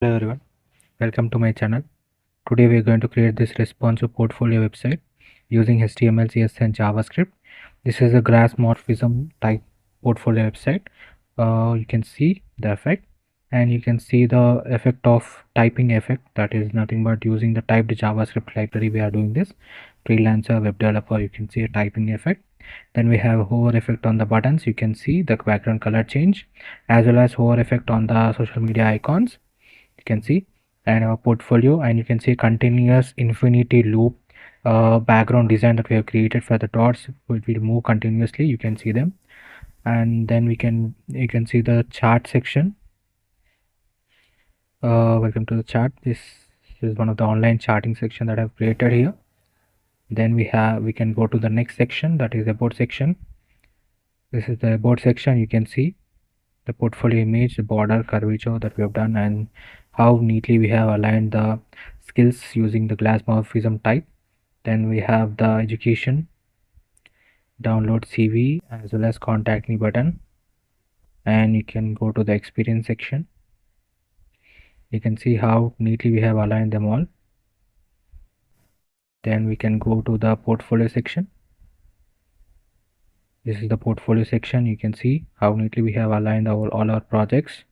Hello everyone, welcome to my channel. Today we are going to create this responsive portfolio website using HTML, CSS and JavaScript. This is a grass morphism type portfolio website. You can see the effect, and you can see the effect of typing effect, that is nothing but using the typed JavaScript library. We are doing this freelancer web developer. You can see a typing effect. Then we have hover effect on the buttons. You can see the background color change, as well as hover effect on the social media icons. You can see, and our portfolio, and you can see continuous infinity loop background design that we have created for the dots. Will move continuously, you can see them. And then you can see the chart section. Welcome to the chart. This is one of the online charting section that I've created here. Then we can go to the next section, that is about section. This is the about section. You can see the portfolio image, the border curvature that we have done, and how neatly we have aligned the skills using the glass morphism type. Then we have the education, download CV, as well as contact me button. And you can go to the experience section. You can see how neatly we have aligned them all. Then we can go to the portfolio section. This is the portfolio section. You can see how neatly we have aligned all our projects.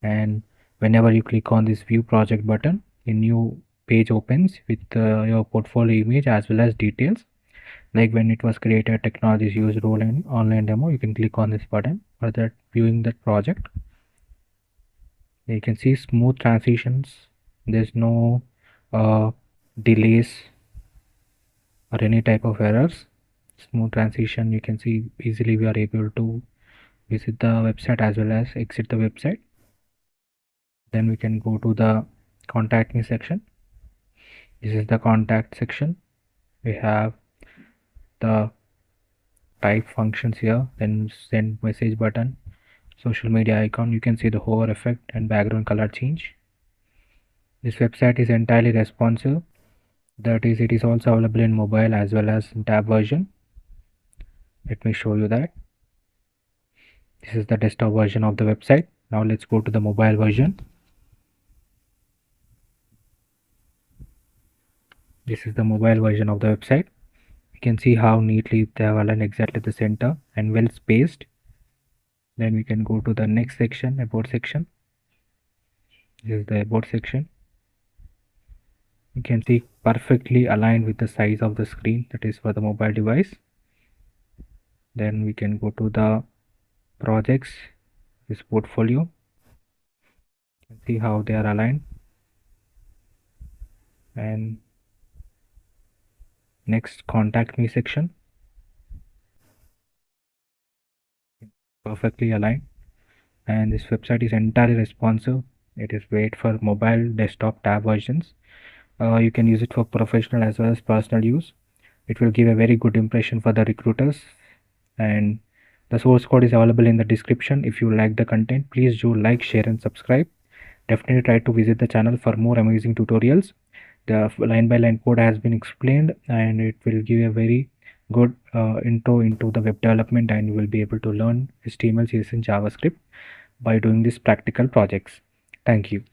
And whenever you click on this view project button, a new page opens with your portfolio image as well as details, like when it was created, technologies used, role, and online demo. You can click on this button for that viewing that project. You can see smooth transitions. There's no delays or any type of errors. Smooth transition. You can see easily we are able to visit the website as well as exit the website. Then we can go to the contact me section. This is the contact section. We have the type functions here, then send message button, social media icon. You can see the hover effect and background color change. This website is entirely responsive, that is, it is also available in mobile as well as in tab version. Let me show you that. This is the desktop version of the website. Now let's go to the mobile version. This is the mobile version of the website. You can see how neatly they have aligned exactly the center and well spaced. Then we can go to the next section, about section. This is the about section. You can see perfectly aligned with the size of the screen, that is for the mobile device. Then we can go to the projects, this portfolio. You can see how they are aligned. And next, contact me section. Perfectly aligned. And this website is entirely responsive. It is great for mobile, desktop, tab versions. You can use it for professional as well as personal use. It will give a very good impression for the recruiters. And the source code is available in the description. If you like the content, please do like, share and subscribe. Definitely try to visit the channel for more amazing tutorials. The line by line code has been explained, and it will give a very good intro into the web development, and you will be able to learn HTML, CSS and JavaScript by doing these practical projects. Thank you.